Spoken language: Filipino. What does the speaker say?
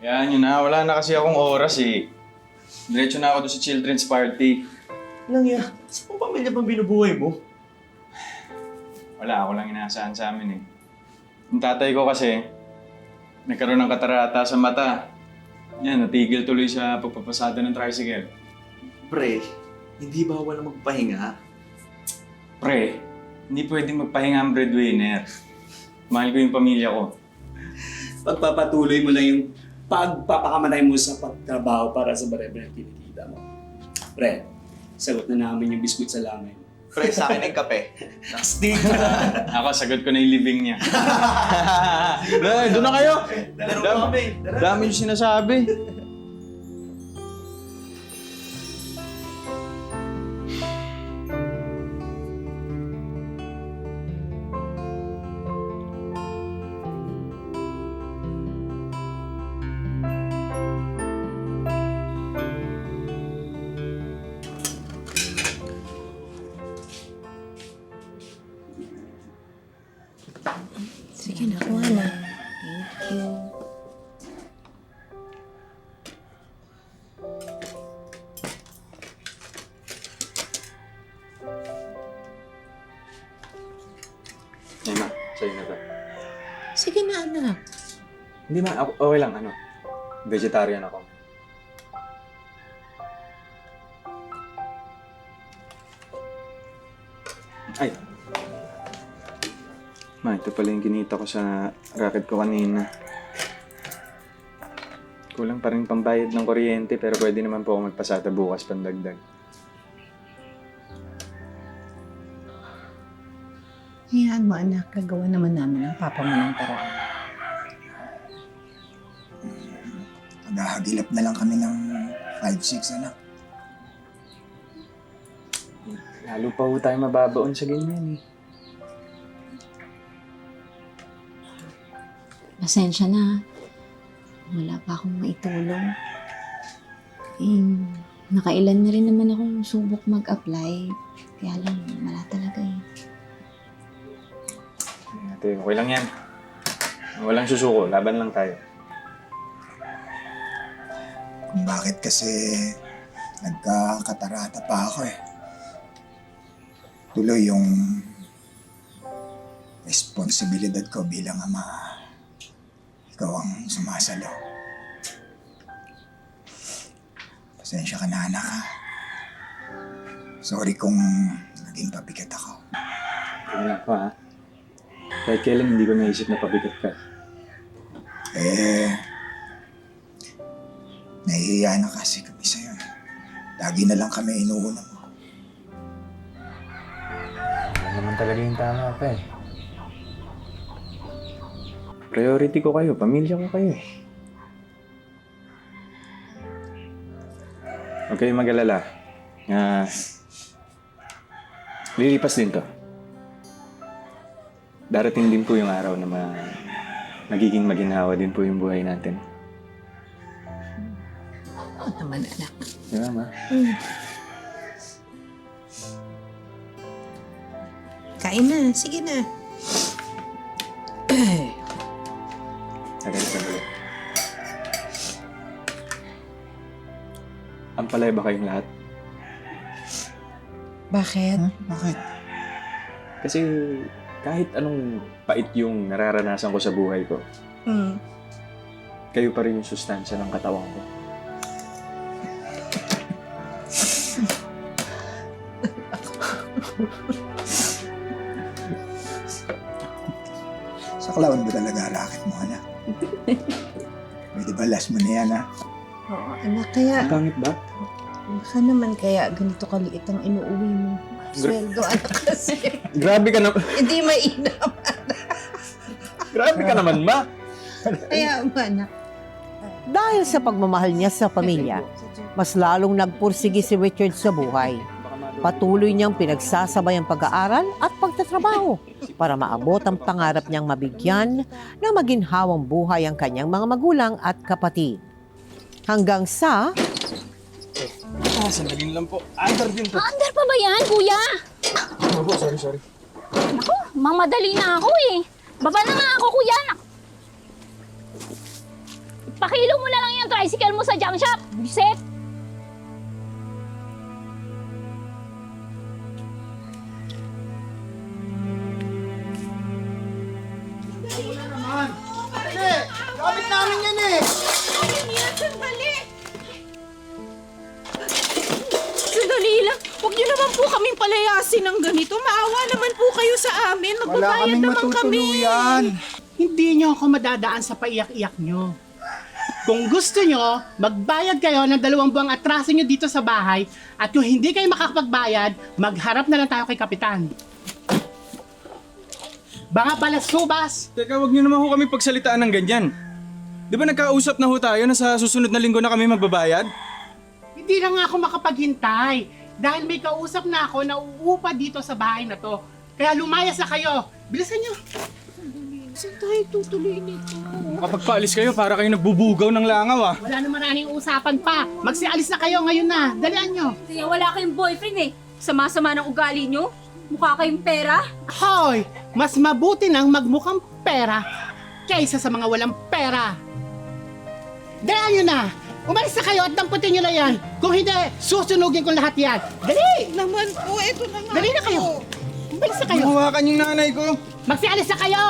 Yan yun na, wala na kasi akong oras eh. Diretso na ako doon sa children's party. Lang ya, saan pamilya bang binubuhay mo? Wala, ako lang inaasahan sa amin eh. Yung tatay ko kasi, nagkaroon ng katarata sa mata. Yan, natigil tuloy sa pagpapasada ng tricycle. Pre, hindi ba wala magpahinga? Pre, hindi pwedeng magpahinga ang breadwinner. Mahal ko yung pamilya ko. Pagpapatuloy mo lang yung pagpapakamatay mo sa pagtrabaho para sa barebe na kinikita mo. Pre, sagot na namin yung biskuit sa lamay. Pre, sa akin yung kape. Stick! Ako, sagot ko na yung libing niya. Doon na kayo! Dami yung sinasabi. Sige na, kuha na. Thank you. Yan ma, sa'yo na to. Sige na, anak. Hindi ma, okay lang, vegetarian ako. Ay! Ma, ito pala yung kinita ko sa racket ko kanina. Kulang pa rin pambayad ng kuryente pero pwede naman po ako magpasada bukas pandagdag. Hayaan mo, anak. Gagawa naman namin ang papa mo ng paraan. Maghahagilap na lang kami ng 5-6, anak. Lalo pa po tayo mababaon sa ganyan eh. Pasensya na. Wala pa akong maitulong. Eh, nakailan na rin naman akong subok mag-apply. Kaya lang, wala talaga eh. Ate, okay lang yan. Walang susuko, laban lang tayo. Kung bakit kasi nagkakatarata pa ako eh. Tuloy yung responsibilidad ko bilang ama. Ikaw ang sumasalo. Pasensya ka na, anak, ha? Sorry kung naging pabigat ako. Tingnan ko ha. Kahit kailan hindi ko naisip na pabigat ka. Nahihiya na kasi kami sa'yo. Lagi na lang kami inuuna mo. Ano naman talaga yung tama pa eh. Priority ko kayo, pamilya ko kayo eh. Huwag kayong mag-alala. Lilipas din to. Darating din po yung araw na magiging maginhawa din po yung buhay natin. Oo naman, anak. Di ba, ma? Kain na. Sige na. Sandali. Ampalay ba kayong lahat? Bakit? Bakit? Kasi kahit anong pait yung nararanasan ko sa buhay ko, kayo pa rin yung sustansya ng katawan ko. Saklawan ba talaga racket mo, anak? Pwede ba last mo na yan, ha? Oo, anak. Kaya, Ang pangit ba? baka naman kaya ganito kaliit ang inuuwi mo. Sweldo, anak, kasi. Grabe ka naman. Hindi mainam. Grabe ka naman, ma. Kaya, anak. Dahil sa pagmamahal niya sa pamilya, mas lalong nagpursigi si Richard sa buhay. Patuloy niyang pinagsasabay ang pag-aaral at pagtatrabaho para maabot ang pangarap niyang mabigyan na maginhawang buhay ang kanyang mga magulang at kapatid. Hanggang sa Sandali lang po. Under din to. Under pa ba yan, kuya? Sorry. Naku, mamadali na ako eh. Baba na nga ako, kuya. Pakilo mo na lang yung tricycle mo sa junk shop. Buset! Gamit namin yan eh! Sandali lang. Huwag niyo naman po kaming palayasin ng ganito. Maawa naman po kayo sa amin. Wala Magbabayad kaming naman kami. matutuluyan. Hindi nyo ako madadaan sa paiyak-iyak nyo. Kung gusto nyo, magbayad kayo ng 2 buwang atraso nyo dito sa bahay at kung hindi kayo makakapagbayad, magharap na lang tayo kay Kapitan. Baka balasubas! Teka, wag niyo naman ho kami pagsalitaan ng ganyan. Di ba nagkausap na ho tayo na sa susunod na linggo na kami magbabayad? Hindi na nga ako makapaghintay dahil may kausap na ako na uupa dito sa bahay na to. Kaya lumayas na kayo. Bilisan nyo. Saan tayo tutuloy nito? Kapag paalis kayo, para kayo nagbubugaw ng langaw ah. Wala na maraming usapan pa. Magsialis na kayo ngayon na. Dalian nyo. Kaya wala kayong boyfriend eh. Sama-sama ng ugali nyo. Mukha kayong pera. Hoy! Mas mabuti nang magmukhang pera kaysa sa mga walang pera. Dalian nyo na. Umalis na kayo at damputin nyo na yan. Kung hindi, susunugin ko lahat yan. Dali! Naman po, eto na nga. Dali na kayo. Umalis na kayo. Hawakan yung nanay ko. Magsialis na kayo!